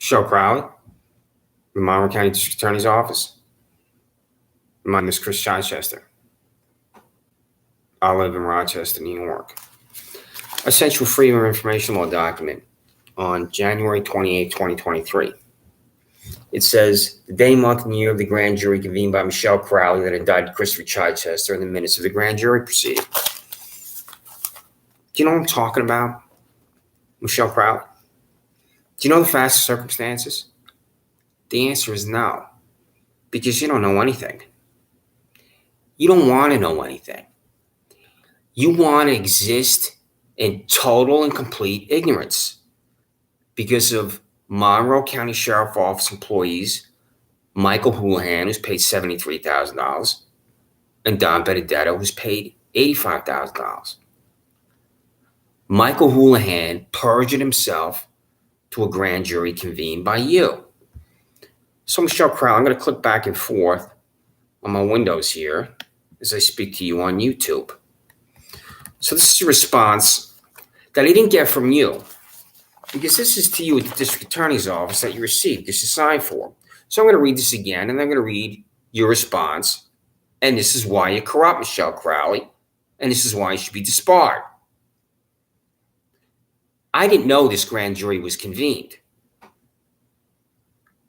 Michelle Crowley, the Monroe County District Attorney's Office. My name is Chris Chichester. I live in Rochester, New York. I sent you a Freedom of Information Law document on January 28, 2023. It says, the day, month, and year of the grand jury convened by Michelle Crowley that indicted Christopher Chichester in the minutes of the grand jury proceeding. Do you know what I'm talking about, Michelle Crowley? Do you know the facts and circumstances? The answer is no, because you don't know anything. You don't want to know anything. You want to exist in total and complete ignorance because of Monroe County Sheriff Office employees, Michael Houlihan, who's paid $73,000, and Don Benedetto, who's paid $85,000. Michael Houlihan perjured himself to a grand jury convened by you. So, Michelle Crowley, I'm going to click back and forth on my windows here as I speak to you on YouTube. So this is a response that I didn't get from you, because this is to you at the district attorney's office that you received. This is signed for. So I'm going to read this again, and I'm going to read your response. And this is why you're corrupt, Michelle Crowley. And this is why you should be disbarred. I didn't know this grand jury was convened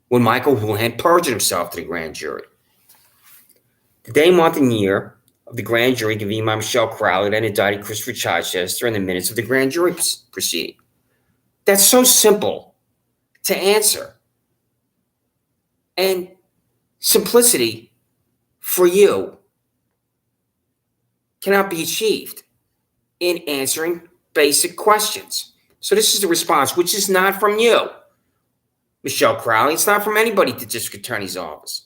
when Michael Houlihan perjured himself to the grand jury. The day, month, and year of the grand jury convened by Michelle Crowley that indicted Christopher Chichester in the minutes of the grand jury proceeding. That's so simple to answer. And simplicity for you cannot be achieved in answering basic questions. So this is the response, which is not from you, Michelle Crowley. It's not from anybody at the district attorney's office.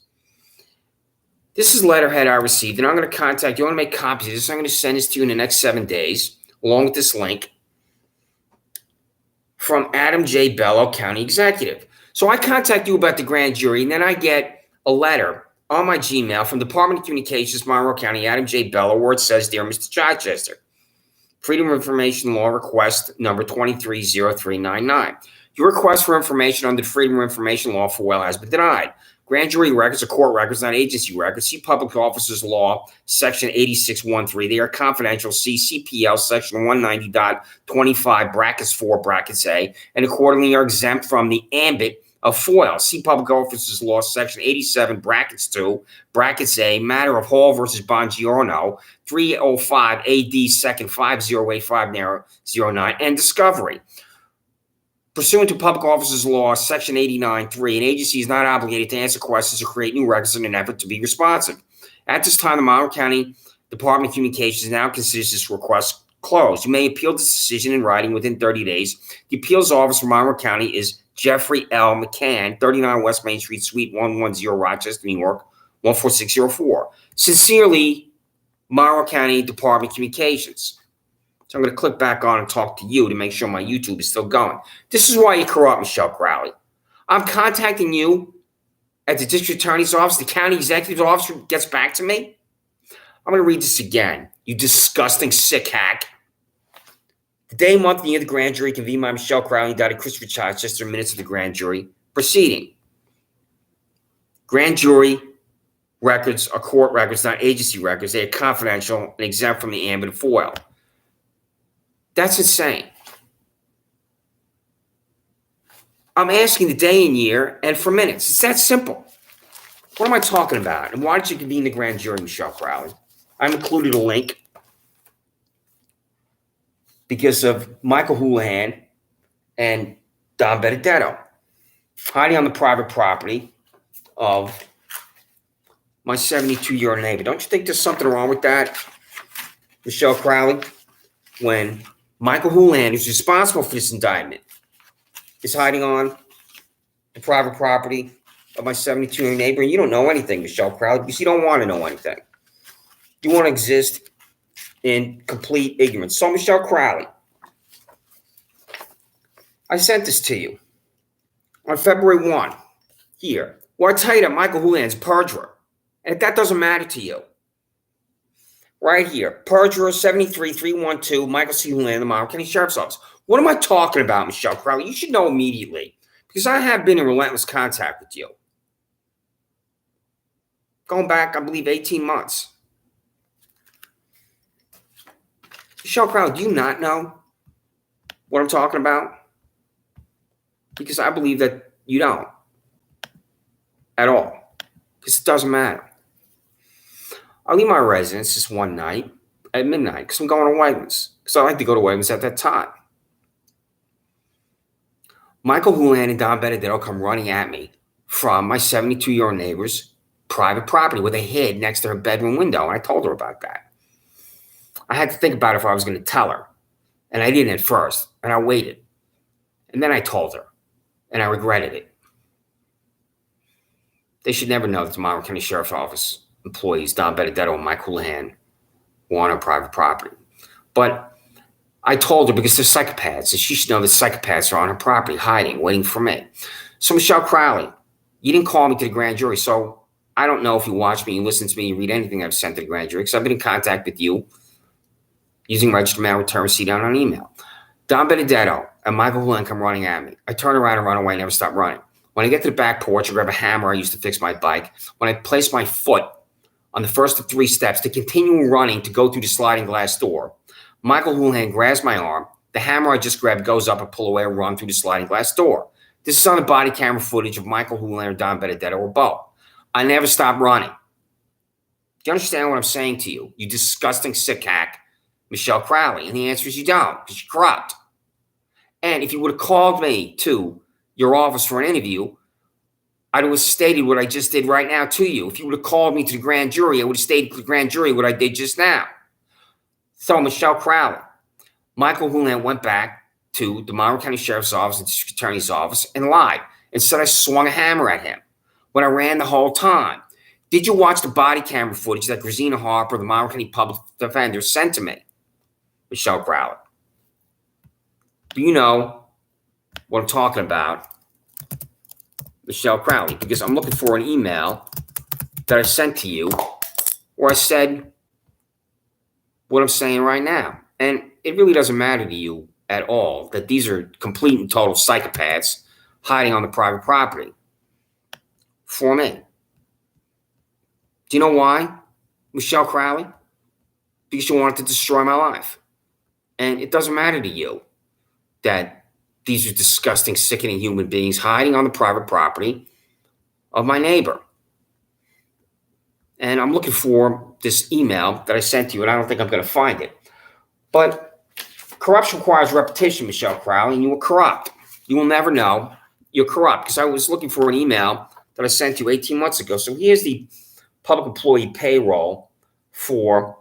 This is letterhead I received, and I'm going to contact you. I want to make copies of this. I'm going to send this to you in the next 7 days, along with this link from Adam J. Bello, County Executive. So I contact you about the grand jury, and then I get a letter on my Gmail from Department of Communications, Monroe County, Adam J. Bello, where it says, Dear Mr. Chichester, Freedom of Information Law request number 230399. Your request for information under the Freedom of Information Law FOIL has been denied. Grand jury records are court records, not agency records. See Public Officers Law, Section 8613. They are confidential. See CPL, Section 190.25, brackets 4, brackets A, and accordingly are exempt from the ambit of FOIL. See Public Officers Law, Section 87, brackets 2, brackets A, matter of Hall versus Bongiorno, 305 AD 2nd 508509, and discovery. Pursuant to Public Officers Law, Section 89.3, an agency is not obligated to answer questions or create new records in an effort to be responsive. At this time, the Monroe County Department of Communications now considers this request closed. You may appeal this decision in writing within 30 days. The appeals office for Monroe County is Jeffrey L. McCann, 39 West Main Street, Suite 110, Rochester, New York, 14604. Sincerely, Monroe County Department of Communications. So I'm going to click back on and talk to you to make sure my YouTube is still going. This is why you're corrupt, Michelle Crowley. I'm contacting you at the district attorney's office. The county executive's office gets back to me. I'm going to read this again. You disgusting sick hack. The day, month, and year of the grand jury convened by Michelle Crowley indicted Christopher Chichester minutes of the grand jury proceeding. Grand jury records are court records, not agency records. They are confidential and exempt from the ambit of FOIL. That's insane. I'm asking the day and year and for minutes. It's that simple. What am I talking about? And why did you convene the grand jury, Michelle Crowley? I've included a link because of Michael Houlihan and Don Benedetto hiding on the private property of my 72-year-old neighbor. Don't you think there's something wrong with that, Michelle Crowley? When Michael Houlihan, who's responsible for this indictment, is hiding on the private property of my 72-year-old neighbor, and you don't know anything, Michelle Crowley, because you don't want to know anything. You want to exist in complete ignorance. So, Michelle Crowley, I sent this to you on February 1 here, where I tell you that Michael Houlihan's a perjurer. And if that doesn't matter to you, right here, perjurer 73312, Michael C. Houlihan, the Monroe County Sheriff's Office. What am I talking about, Michelle Crowley? You should know immediately, Because I have been in relentless contact with you. Going back, I believe, 18 months. Michelle Crowley, do you not know what I'm talking about? Because I believe that you don't at all. Because it doesn't matter. I leave my residence this one night at midnight because I'm going to Wegmans. Because I like to go to Wegmans at that time. Michael Houlihan and Don Benedetto come running at me from my 72-year-old neighbor's private property where they hid next to her bedroom window. And I told her about that. I had to think about if I was going to tell her. And I didn't at first. And I waited. And then I told her. And I regretted it. They should never know that the Monroe County Sheriff's Office employees, Don Benedetto and Mike Houlihan, were on her private property. But I told her because they're psychopaths, and she should know that psychopaths are on her property, hiding, waiting for me. So, Michelle Crowley, you didn't call me to the grand jury, so I don't know if you watch me, you listen to me, you read anything I've sent to the grand jury, because I've been in contact with you using registered mail, return receipt, and on email. Don Benedetto and Michael Houlihan come running at me. I turn around and run away, never stop running. When I get to the back porch, I grab a hammer I used to fix my bike. When I place my foot on the first of 3 steps to continue running to go through the sliding glass door, Michael Houlihan grabs my arm. The hammer I just grabbed goes up and pull away and run through the sliding glass door. This is on the body camera footage of Michael Houlihan and Don Benedetto or both. I never stopped running. Do you understand what I'm saying to you? You disgusting sick hack, Michelle Crowley. And the answer is you don't, because you're corrupt. And if you would have called me to your office for an interview, I would have stated what I just did right now to you. If you would have called me to the grand jury, I would have stated to the grand jury what I did just now. So, Michelle Crowley, Michael Houlihan went back to the Monroe County Sheriff's Office and District Attorney's Office and lied and said I swung a hammer at him when I ran the whole time. Did you watch the body camera footage that Grazina Harper, the Monroe County Public Defender, sent to me, Michelle Crowley? Do you know what I'm talking about, Michelle Crowley? Because I'm looking for an email that I sent to you where I said what I'm saying right now. And it really doesn't matter to you at all that these are complete and total psychopaths hiding on the private property for me. Do you know why, Michelle Crowley? Because you wanted to destroy my life. And it doesn't matter to you that these are disgusting, sickening human beings hiding on the private property of my neighbor. And I'm looking for this email that I sent to you, and I don't think I'm going to find it. But corruption requires repetition, Michelle Crowley, and you were corrupt. You will never know you're corrupt, because I was looking for an email that I sent you 18 months ago. So here's the public employee payroll for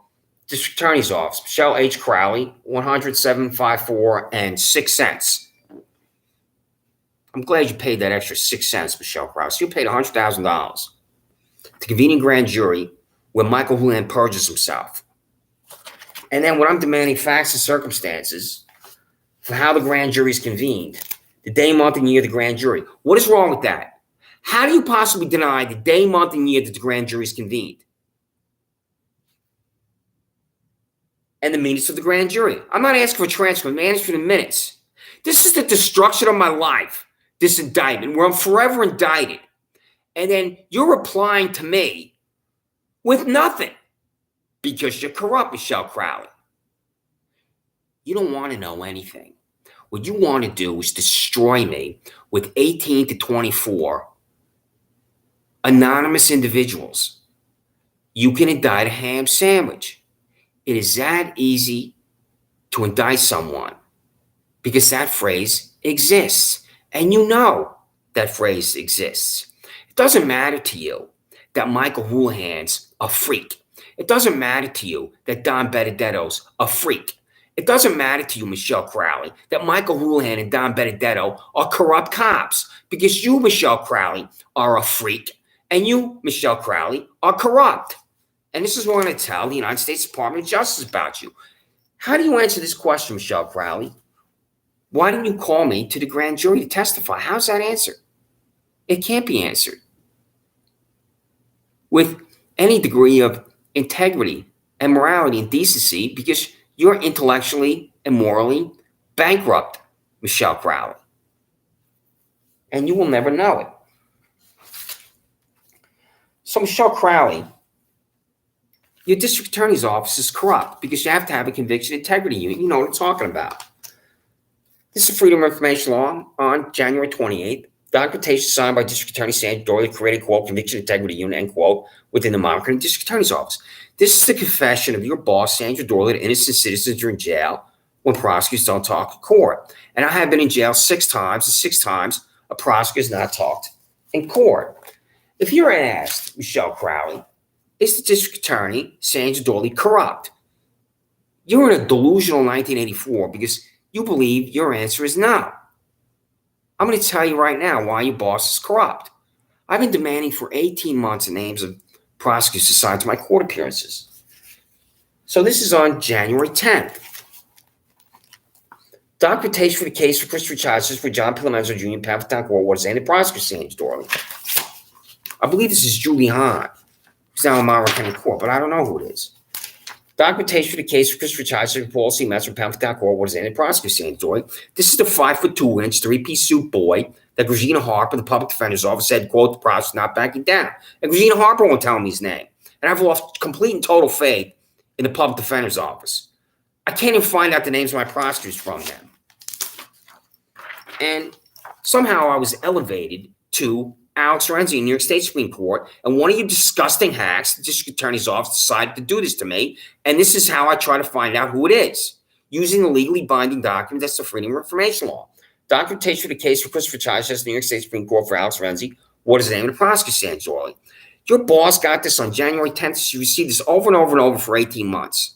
District Attorney's Office. Michelle H. Crowley, $107.54 I'm glad you paid that extra 6 cents, Michelle Crowley. So you paid $100,000 to convene a grand jury where Michael Houlihan purges himself. And then when I'm demanding facts and circumstances for how the grand jury is convened, the day, month, and year of the grand jury, what is wrong with that? How do you possibly deny the day, month, and year that the grand jury is convened? And the minutes of the grand jury. I'm not asking for a transcript. I'm asking for the minutes. This is the destruction of my life, this indictment, where I'm forever indicted. And then you're replying to me with nothing because you're corrupt, Michelle Crowley. You don't want to know anything. What you want to do is destroy me with 18 to 24 anonymous individuals. You can indict a ham sandwich. It is that easy to indict someone because that phrase exists. And you know that phrase exists. It doesn't matter to you that Michael Houlihan's a freak. It doesn't matter to you that Don Benedetto's a freak. It doesn't matter to you, Michelle Crowley, that Michael Houlihan and Don Benedetto are corrupt cops because you, Michelle Crowley, are a freak and you, Michelle Crowley, are corrupt. And this is what I'm going to tell the United States Department of Justice about you. How do you answer this question, Michelle Crowley? Why didn't you call me to the grand jury to testify? How's that answered? It can't be answered with any degree of integrity and morality and decency because you're intellectually and morally bankrupt, Michelle Crowley. and you will never know it. So, Michelle Crowley, your district attorney's office is corrupt because you have to have a conviction integrity unit. You know what I'm talking about. This is Freedom of Information Law on January 28th. Documentation signed by District Attorney Sandra Doyle created, quote, conviction integrity unit, end quote, within the Monmouth County District Attorney's Office. This is the confession of your boss, Sandra Doyle, that innocent citizens are in jail when prosecutors don't talk in court. And I have been in jail 6 times, and 6 times a prosecutor has not talked in court. If you're asked, Michelle Crowley, is the District Attorney, Sandra Doyle, corrupt? You're in a delusional 1984 because you believe your answer is no. I'm going to tell you right now why your boss is corrupt. I've been demanding for 18 months the names of prosecutors assigned to my court appearances. So this is on January 10th. Documentation for the case for Christopher Childers for John Pilomenzo Jr. in Pamphlet Court was and the prosecutor Sandra Doyle. I believe this is Julie Hahn, who's now in Monmouth County Court, but I don't know who it is. Documentation for the case for Christopher Childers for Paul C. Metz from Pamphlet Court was and the prosecutor Sandra Doyle. This is the 5'2", 3-piece suit boy that Regina Harper, the public defender's office, said, quote, the prosecutor not backing down. And Regina Harper won't tell me his name. And I've lost complete and total faith in the public defender's office. I can't even find out the names of my prosecutors from them. And somehow I was elevated to Alex Renzi in New York State Supreme Court, and one of you disgusting hacks, the district attorney's office, decided to do this to me, and this is how I try to find out who it is, using the legally binding document that's the Freedom of Information Law. Documentation for the case for Christopher Childers, New York State Supreme Court for Alex Renzi. What is the name of the prosecutor, Sandra Doyle? Your boss got this on January 10th. She received this over and over and over for 18 months.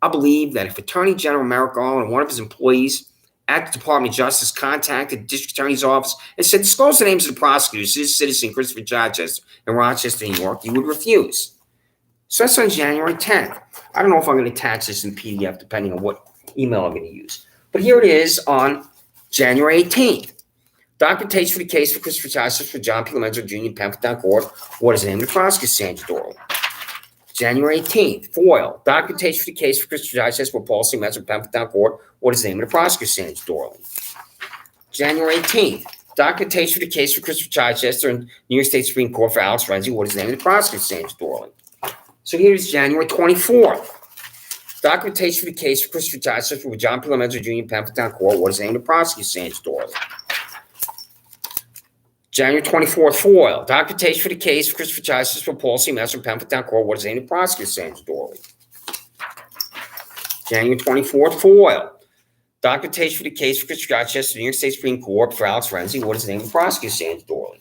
I believe that if Attorney General Merrick Garland and one of his employees at the Department of Justice contacted the district attorney's office and said, disclose the names of the prosecutors, his citizen Christopher Childers in Rochester, New York, you would refuse. So that's on January 10th. I don't know if I'm going to attach this in PDF depending on what email I'm going to use. But here it is on January 18th. Documentation for the case for Christopher Childers for John Pilomenzo Jr. in Pamphlet Court. What is the name of the prosecutor, Sandra Doyle? January 18th, FOIL. Documentation for the case for Christopher Childers for Paul C. Metz in Pamphlet Court. What is the name of the prosecutor, Sandra Doyle? January 18th. Documentation for the case for Christopher Childers in New York State Supreme Court for Alex Renzi. What is the name of the prosecutor, Sandra Doyle? So here's January 24th. Documentation for the case for Christopher Childers for John Pilomenzo Jr. in Pamphlet Court. What is the name of the prosecutor, Sandra Doyle? January 24th, FOIL. Documentation for the case for Christopher Childers for Paul C. Metz from Pamphlet Court. What is the name of the prosecutor, Sandra Doyle? January 24th, FOIL. Documentation for the case for Christopher Childers New York State Supreme Court for Alex Renzi. What is the name of the prosecutor, Sandra Doyle?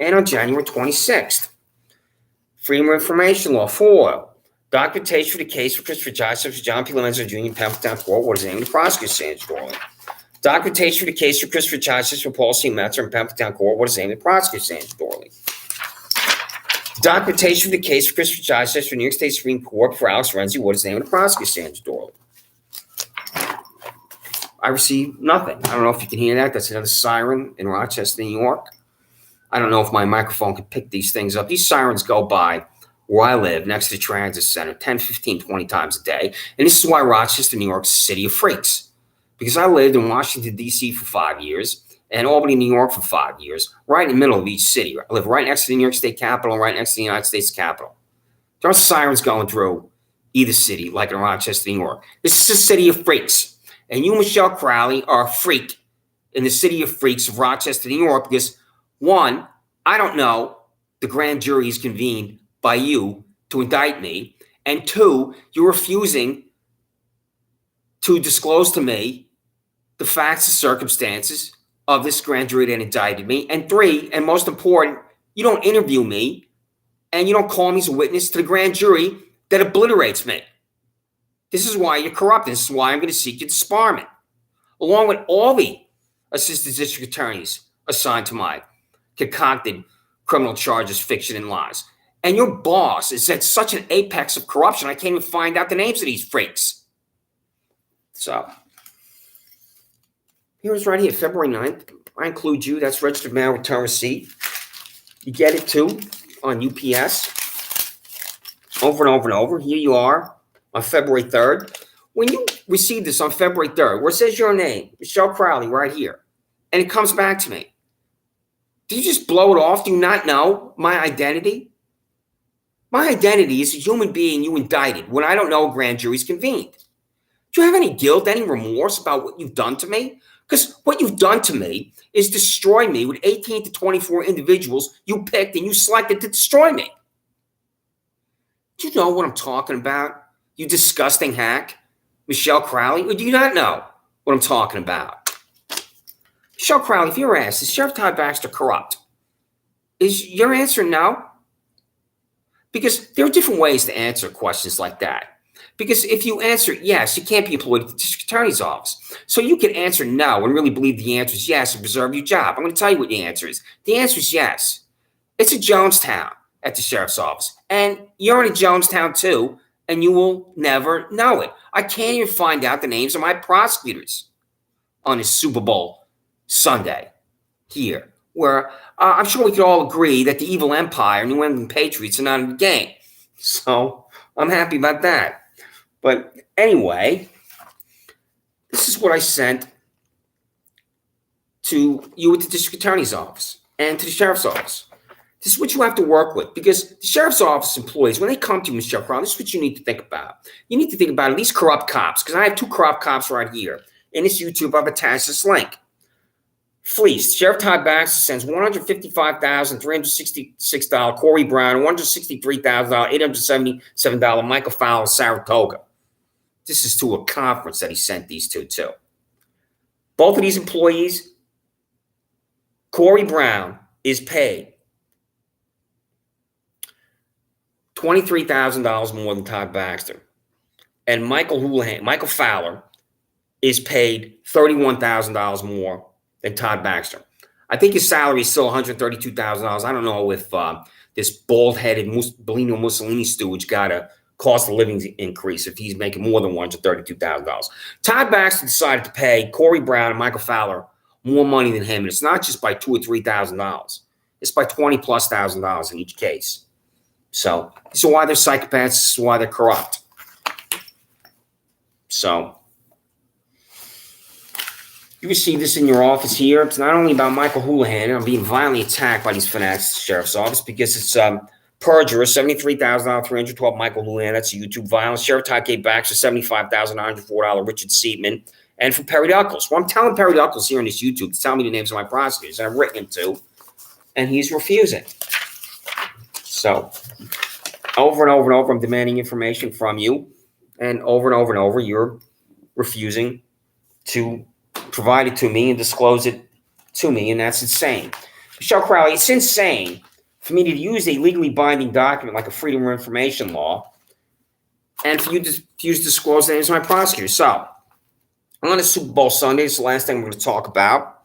And on January 26th, Freedom of Information Law, FOIL. Documentation for the case for Christopher Childers for John Pilomenzo Jr. in Pamphlet Court. What is the name of the prosecutor, Sandra Doyle? Documentation for the case for Christopher Childers for Paul C. Metz in Pamphlet Court. What is the name of the prosecutor, Sandra Doyle? Documentation for the case for Christopher Childers for New York State Supreme Court for Alex Renzi. What is the name of the prosecutor, Sandra Doyle? I received nothing. I don't know if you can hear that. That's another siren in Rochester, New York. I don't know if my microphone can pick these things up. These sirens go by where I live, next to the transit center, 10, 15, 20 times a day. And this is why Rochester, New York is a city of freaks. Because I lived in Washington, D.C. for 5 years and Albany, New York for 5 years, right in the middle of each city. I live right next to the New York State Capitol, right next to the United States Capitol. There are sirens going through either city, like in Rochester, New York. This is a city of freaks. And you, Michelle Crowley, are a freak in the city of freaks of Rochester, New York, because, one, I don't know the grand jury is convened by you to indict me, and two, you're refusing to disclose to me the facts and circumstances of this grand jury that indicted me. And three, and most important, you don't interview me and you don't call me as a witness to the grand jury that obliterates me. This is why you're corrupt. This is why I'm going to seek your disbarment, along with all the assistant district attorneys assigned to my concocted criminal charges, fiction, and lies. And your boss is at such an apex of corruption, I can't even find out the names of these freaks. So here's right here, February 9th. I include you. That's registered mail return receipt. You get it too on UPS over and over and over. Here you are on February 3rd. When you receive this on February 3rd, where it says your name, Michelle Crowley, right here, and it comes back to me, Do you just blow it off? Do you not know my identity? My identity is a human being you indicted when I don't know a grand jury's convened. Do you have any guilt, any remorse about what you've done to me? Because what you've done to me is destroy me with 18 to 24 individuals you picked and you selected to destroy me. Do you know what I'm talking about? You disgusting hack, Michelle Crowley? Or do you not know what I'm talking about? Michelle Crowley, if you're asked, is Sheriff Todd Baxter corrupt? Is your answer no? Because there are different ways to answer questions like that. Because if you answer yes, you can't be employed at the district attorney's office. So you can answer no and really believe the answer is yes and preserve your job. I'm going to tell you what the answer is. The answer is yes. It's a Jonestown at the sheriff's office. And you're in a Jonestown too, and you will never know it. I can't even find out the names of my prosecutors on this Super Bowl Sunday here, where I'm sure we could all agree that the evil empire, New England Patriots, are not in the game. So I'm happy about that. But anyway, this is what I sent to you at the district attorney's office and to the sheriff's office. This is what you have to work with, because the sheriff's office employees, when they come to you, Mr. Crown, this is what you need to think about. You need to think about these corrupt cops, because I have 2 corrupt cops right here. In this YouTube, I've attached this link. Fleeced. Sheriff Todd Baxter sends $155,366 Corey Brown and $163,877 Michael Fowler Saratoga. This is to a conference that he sent these two to. Both of these employees, Corey Brown is paid $23,000 more than Todd Baxter. And Michael Fowler is paid $31,000 more than Todd Baxter. I think his salary is still $132,000. I don't know if this bald-headed Bellino Mussolini stooge got a cost of living increase if he's making more than $132,000. Todd Baxter decided to pay Corey Brown and Michael Fowler more money than him, and it's not just by $2,000 or $3,000. It's by $20,000+ in each case. So this is why they're psychopaths. This is why they're corrupt. So you can see this in your office here. It's not only about Michael Houlihan. I'm being violently attacked by these fanatics at the sheriff's office because it's perjurer, $73,000, 312 Michael Houlihan. That's a YouTube violence. Sheriff Todd K. Baxter, $75,904 Richard Seatman. And for Perry Duckles. Well, I'm telling Perry Duckles here on this YouTube to tell me the names of my prosecutors. And I've written him to. And he's refusing. So over and over and over, I'm demanding information from you. And over, you're refusing to provide it to me and disclose it to me, and that's insane. Michelle Crowley, it's insane for me to use a legally binding document like a Freedom of Information law and for you to use disclose the names of my prosecutors. So, on a Super Bowl Sunday, this is the last thing we're going to talk about.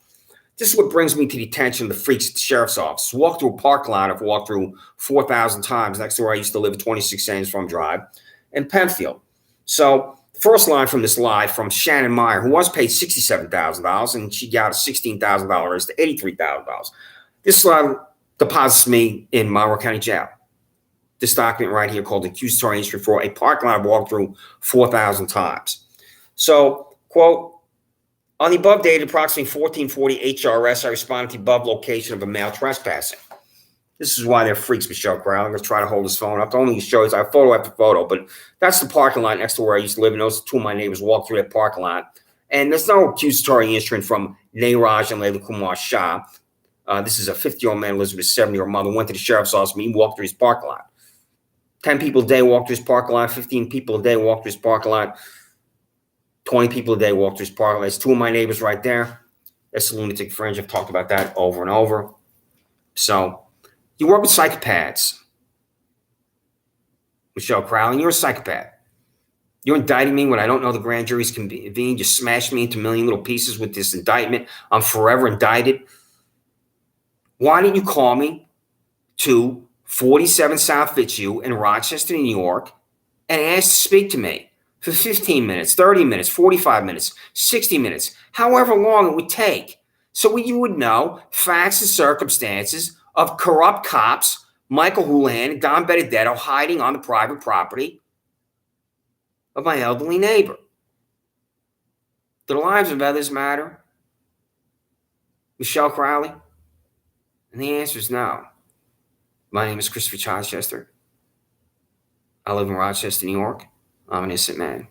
This is what brings me to the attention of the freaks at the sheriff's office. Walk through a parking lot I've walked through 4,000 times next to where I used to live at 26 Sands Farm Drive in Penfield. So, the first line from this live from Shannon Meyer, who was paid $67,000, and she got a $16,000 raise to $83,000. This deposits me in Monroe County Jail. This document right here called accusatory entry for a parking lot I've walked through 4,000 times. So, quote, on the above dated approximately 1440 HRS, I responded to the above location of a male trespassing. This is why they're freaks, Michelle Crowley. I'm going to try to hold his phone up. The only show is I have photo after photo, but that's the parking lot next to where I used to live, and those 2 of my neighbors walked through that parking lot. And there's no accusatory instrument from Nairaj and Layla Kumar Shah. This is a 50-year-old man, Elizabeth's 70-year-old mother, went to the sheriff's office, and he walked through his parking lot. 10 people a day walked through his parking lot, 15 people a day walked through his parking lot, 20 people a day walked through his parking lot. There's 2 of my neighbors right there. That's the lunatic fringe. I've talked about that over and over. So, you work with psychopaths. Michelle Crowley, you're a psychopath. You're indicting me when I don't know the grand jury's convened. You smashed me into a million little pieces with this indictment. I'm forever indicted. Why didn't you call me to 47 South Fitzhugh in Rochester, New York, and ask to speak to me for 15 minutes, 30 minutes, 45 minutes, 60 minutes, however long it would take, so you would know facts and circumstances of corrupt cops, Michael Houlihan and Don Benedetto, hiding on the private property of my elderly neighbor. Do the lives of others matter? Michelle Crowley? And the answer is no. My name is Christopher Chichester. I live in Rochester, New York. I'm an innocent man.